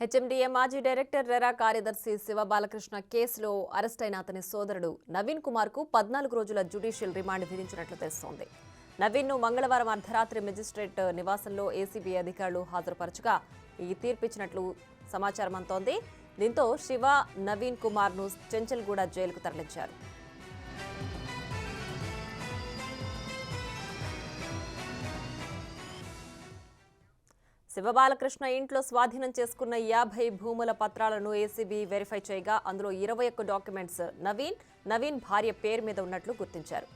HMDA మాజీ director RERA కార్యదర్శి శివ బాలకృష్ణ కేసులో అరెస్టైన అతని సోదరుడు నవీన్ కుమార్ కు 14 రోజుల జ్యుడిషియల్ రిమాండ్ విధించినట్లు తెలుస్తోంది. నవీన్ ను మంగళవారం అర్ధరాత్రి మెజిస్ట్రేట్ నివాసంలో ఏసీబీ అధికారులు హాజరుపరచగా ఈ తీర్పిచ్చినట్లు సమాచారం అందుతోంది. దీంతో శివ, నవీన్ కుమార్ ను చెంచల్గూడ జైలుకు తరలించారు. శివ బాలకృష్ణ ఇంట్లో స్వాధీనం చేసుకున్న 50 భూముల పత్రాలను ఏసీబీ వెరిఫై చేయగా అందులో 21 డాక్యుమెంట్స్ నవీన్ భార్య పేరు మీద ఉన్నట్లు గుర్తించారు.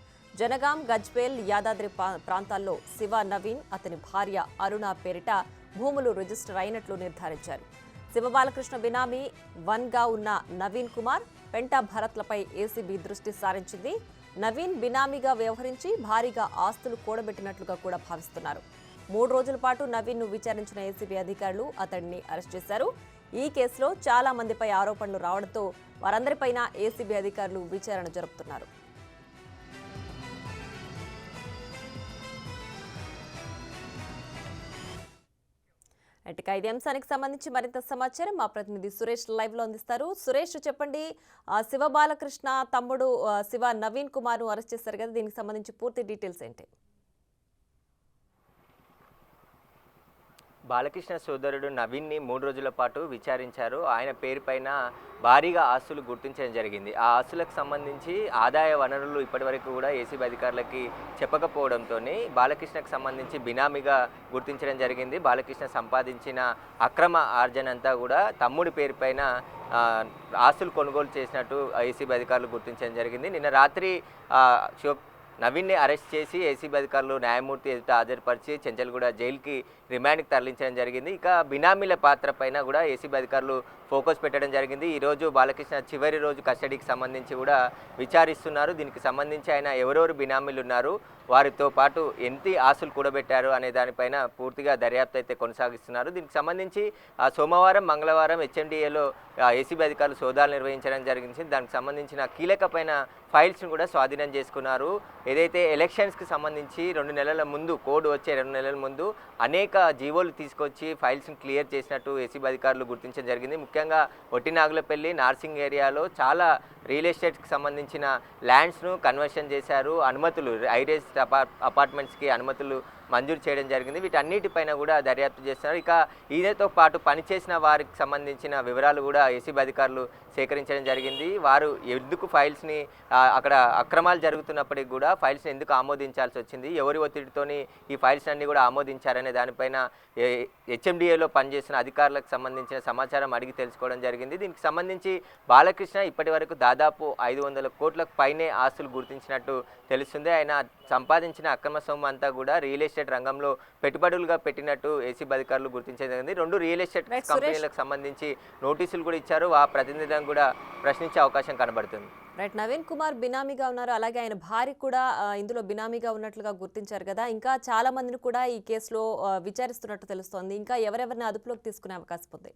జనగాం, గజ్వేల్, యాదాద్రి ప్రాంతాల్లో శివ, నవీన్, అతని భార్య అరుణ పేరిట భూములు రిజిస్టర్ అయినట్లు నిర్ధారించారు. శివ బాలకృష్ణ బినామీ 1గా ఉన్న నవీన్ కుమార్, పెంటా భరత్లపై ఏసీబీ దృష్టి సారించింది. నవీన్ బినామీగా వ్యవహరించి భారీగా ఆస్తులు కూడబెట్టినట్లుగా కూడా భావిస్తున్నారు. 3 రోజుల పాటు నవీన్ ను విచారించిన ఏసీబీ అధికారులు అతడిని అరెస్ట్ చేశారు. ఈ కేసులో చాలా మందిపై ఆరోపణలు రావడంతో వారందరిపైన ఏసీబీ అధికారులు విచారణ జరుపుతున్నారు. ఇక ఇదే అంశానికి సంబంధించి మరింత సమాచారం మా ప్రతినిధి సురేష్ లైవ్ లో అందిస్తారు. సురేష్, చెప్పండి, శివ బాలకృష్ణ తమ్ముడు శివ నవీన్ కుమార్ ను అరెస్ట్ చేశారు కదా, దీనికి సంబంధించి పూర్తి డీటెయిల్స్ ఏంటి? బాలకృష్ణ సోదరుడు నవీన్ని 3 రోజుల పాటు విచారించారు. ఆయన పేరుపైన భారీగా ఆస్తులు గుర్తించడం జరిగింది. ఆ ఆస్తులకు సంబంధించి ఆదాయ వనరులు ఇప్పటివరకు కూడా ఏసీబీ అధికారులకి చెప్పకపోవడంతో బాలకృష్ణకు సంబంధించి బినామీగా గుర్తించడం జరిగింది. బాలకృష్ణ సంపాదించిన అక్రమ ఆర్జన అంతా కూడా తమ్ముడి పేరుపైన ఆస్తులు కొనుగోలు చేసినట్టు ఏసీబీ అధికారులు గుర్తించడం జరిగింది. నిన్న రాత్రి నవీన్ని అరెస్ట్ చేసి ఏసీబీ అధికారులు న్యాయమూర్తి ఎదుట హాజరుపరిచి చెంచల్గూడ జైలుకి రిమాండ్కి తరలించడం జరిగింది. ఇక బినామీల పాత్ర పైన కూడా ఏసీబీ అధికారులు ఫోకస్ పెట్టడం జరిగింది. ఈరోజు బాలకృష్ణ చివరి రోజు కస్టడీకి సంబంధించి కూడా విచారిస్తున్నారు. దీనికి సంబంధించి ఆయన ఎవరెవరు బినామీలు ఉన్నారు, వారితో పాటు ఎంత ఆస్తులు కూడబెట్టారు అనే దానిపైన పూర్తిగా దర్యాప్తు అయితే కొనసాగిస్తున్నారు. దీనికి సంబంధించి సోమవారం, మంగళవారం హెచ్ఎండిఏలో ఏసీబీ అధికారులు సోదాలు నిర్వహించడం జరిగింది. దానికి సంబంధించిన కీలకమైన ఫైల్స్ను కూడా స్వాధీనం చేసుకున్నారు. ఏదైతే ఎలక్షన్స్కి సంబంధించి 2 నెలల ముందు, కోడ్ వచ్చే 2 నెలల ముందు అనేక జీవోలు తీసుకొచ్చి ఫైల్స్ని క్లియర్ చేసినట్టు ఏసీబీ అధికారులు గుర్తించడం జరిగింది. ముఖ్యంగా ఒట్టినాగులపల్లి, నార్సింగ్ ఏరియాలో చాలా రియల్ ఎస్టేట్కి సంబంధించిన ల్యాండ్స్ను కన్వర్షన్ చేశారు. అనుమతులు, హైరేజ్ అపార్ట్మెంట్స్కి అనుమతులు మంజూరు చేయడం జరిగింది. వీటన్నిటిపైన కూడా దర్యాప్తు చేస్తున్నారు. ఇక ఈయనతో పాటు పనిచేసిన వారికి సంబంధించిన వివరాలు కూడా ఏసీబీ అధికారులు సేకరించడం జరిగింది. వారు ఎందుకు ఫైల్స్ని అక్కడ అక్రమాలు జరుగుతున్నప్పటికీ కూడా ఫైల్స్ని ఎందుకు ఆమోదించాల్సి వచ్చింది, ఎవరి ఒత్తిడితోని ఈ ఫైల్స్ అన్ని కూడా ఆమోదించారనే దానిపైన హెచ్ఎండిఏలో పనిచేస్తున్న అధికారులకు సంబంధించిన సమాచారం అడిగి తెలుసుకోవడం జరిగింది. దీనికి సంబంధించి బాలకృష్ణ ఇప్పటి వరకు దాదాపు 500 కోట్లకు పైనే ఆస్తులు గుర్తించినట్టు తెలుస్తుంది. ఆయన సంపాదించిన అక్రమ సొమ్ము అంతా కూడా రియల్ ఎస్టేట్ రంగంలో పెట్టుబడులుగా పెట్టినట్టు ఏసీబీ అధికారులు గుర్తించడం జరిగింది. 2 రియల్ ఎస్టేట్ కంపెనీలకు సంబంధించి నోటీసులు కూడా ఇచ్చారు. ఆ ప్రతినిధులను కూడా ప్రశ్నించే అవకాశం కనబడుతుంది. రైట్, నవీన్ కుమార్ బినామీగా ఉన్నారు, అలాగే ఆయన భార్య కూడా ఇందులో బినామీగా ఉన్నట్లుగా గుర్తించారు కదా. ఇంకా చాలా మందిని కూడా ఈ కేసులో విచారిస్తున్నట్టు తెలుస్తోంది. ఇంకా ఎవరెవరిని అదుపులోకి తీసుకునే అవకాశం ఉంది?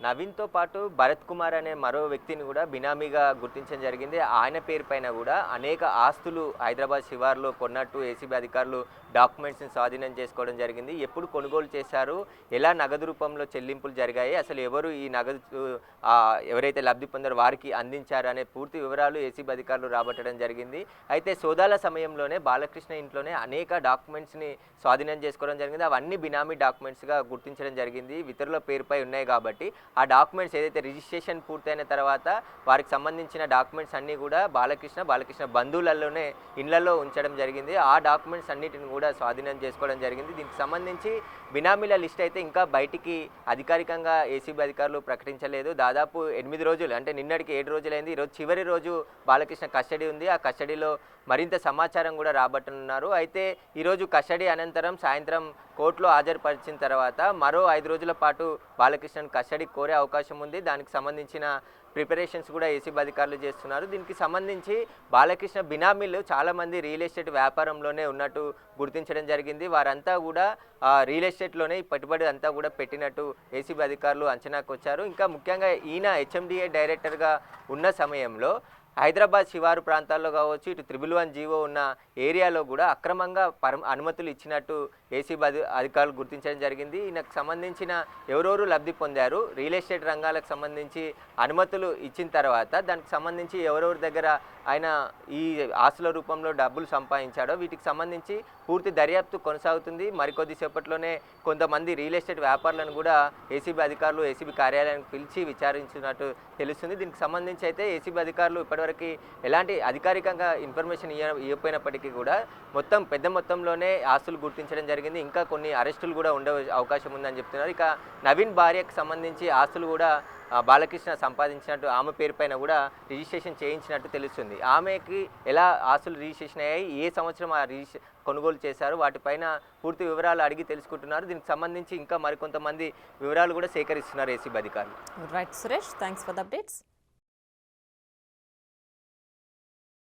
నవీన్తో పాటు భరత్ కుమార్ అనే మరో వ్యక్తిని కూడా బినామీగా గుర్తించడం జరిగింది. ఆయన పేరు పైన కూడా అనేక ఆస్తులు హైదరాబాద్ శివార్లో కొన్నట్టు ఏసీబీ అధికారులు డాక్యుమెంట్స్ని స్వాధీనం చేసుకోవడం జరిగింది. ఎప్పుడు కొనుగోలు చేశారు, ఎలా నగదు రూపంలో చెల్లింపులు జరిగాయి, అసలు ఎవరు ఈ నగదు ఎవరైతే లబ్ధి పొందారో వారికి అందించారు అనే పూర్తి వివరాలు ఏసీబీ అధికారులు రాబట్టడం జరిగింది. అయితే సోదాల సమయంలోనే బాలకృష్ణ ఇంట్లోనే అనేక డాక్యుమెంట్స్ని స్వాధీనం చేసుకోవడం జరిగింది. అవన్నీ బినామీ డాక్యుమెంట్స్గా గుర్తించడం జరిగింది. ఇతరుల పేరుపై ఉన్నాయి కాబట్టి ఆ డాక్యుమెంట్స్ ఏదైతే రిజిస్ట్రేషన్ పూర్తయిన తర్వాత వారికి సంబంధించిన డాక్యుమెంట్స్ అన్నీ కూడా బాలకృష్ణ బంధువులలోనే ఇళ్లలో ఉంచడం జరిగింది. ఆ డాక్యుమెంట్స్ అన్నిటిని కూడా స్వాధీనం చేసుకోవడం జరిగింది. దీనికి సంబంధించి బినామీల లిస్ట్ అయితే ఇంకా బయటికి అధికారికంగా ఏసీబీ అధికారులు ప్రకటించలేదు. దాదాపు 8 రోజులు, అంటే నిన్నటికి 7 రోజులైంది. ఈరోజు చివరి రోజు బాలకృష్ణ కస్టడీ ఉంది. ఆ కస్టడీలో మరింత సమాచారం కూడా రాబట్టనున్నారు. అయితే ఈరోజు కస్టడీ అనంతరం సాయంత్రం కోర్టులో హాజరుపరిచిన తర్వాత మరో 5 రోజుల పాటు బాలకృష్ణను కస్టడీ కోరే అవకాశం ఉంది. దానికి సంబంధించిన ప్రిపరేషన్స్ కూడా ఏసీబీ అధికారులు చేస్తున్నారు. దీనికి సంబంధించి బాలకృష్ణ బినామీలు చాలామంది రియల్ ఎస్టేట్ వ్యాపారంలోనే ఉన్నట్టు గుర్తించడం జరిగింది. వారంతా కూడా రియల్ ఎస్టేట్లోనే పెట్టుబడి అంతా కూడా పెట్టినట్టు ఏసీబీ అధికారులు అంచనాకు వచ్చారు. ఇంకా ముఖ్యంగా ఈయన హెచ్ఎండిఏ డైరెక్టర్గా ఉన్న సమయంలో హైదరాబాద్ శివారు ప్రాంతాల్లో కావచ్చు, ఇటు 111 జీవో ఉన్న ఏరియాలో కూడా అక్రమంగా అనుమతులు ఇచ్చినట్టు ఏసీబీ అధికారులు గుర్తించడం జరిగింది. ఈయనకు సంబంధించిన ఎవరెవరు లబ్ధి పొందారు, రియల్ ఎస్టేట్ రంగాలకు సంబంధించి అనుమతులు ఇచ్చిన తర్వాత దానికి సంబంధించి ఎవరెవరి దగ్గర ఆయన ఈ ఆస్తుల రూపంలో డబ్బులు సంపాదించాడో వీటికి సంబంధించి పూర్తి దర్యాప్తు కొనసాగుతుంది. మరికొద్ది సేపట్లోనే కొంతమంది రియల్ ఎస్టేట్ వ్యాపారులను కూడా ఏసీబీ అధికారులు ఏసీబీ కార్యాలయానికి పిలిచి విచారించినట్టు తెలుస్తుంది. దీనికి సంబంధించి అయితే ఏసీబీ అధికారులు ఇప్పటివరకు ఎలాంటి అధికారికంగా ఇన్ఫర్మేషన్ ఇవ్వకపోయినప్పటికీ కూడా మొత్తం పెద్ద మొత్తంలోనే ఆస్తులు గుర్తించడం జరిగింది. ఇంకా కొన్ని అరెస్టులు కూడా ఉండే అవకాశం ఉందని చెప్తున్నారు. ఇక నవీన్ భార్యకు సంబంధించి ఆస్తులు కూడా బాలకృష్ణ సంపాదించినట్టు ఆమె పేరు పైన కూడా రిజిస్ట్రేషన్ చేయించినట్టు తెలుస్తుంది. ఆమెకి ఎలా ఆస్తులు రిజిస్ట్రేషన్ అయ్యాయి, ఏ సంవత్సరం ఆ కొనుగోలు చేశారు, వాటిపైన పూర్తి వివరాలు అడిగి తెలుసుకుంటున్నారు. దీనికి సంబంధించి ఇంకా మరికొంతమంది వివరాలు కూడా సేకరిస్తున్నారు ఏసీబీ అధికారులు. Right Suresh, thanks for the updates.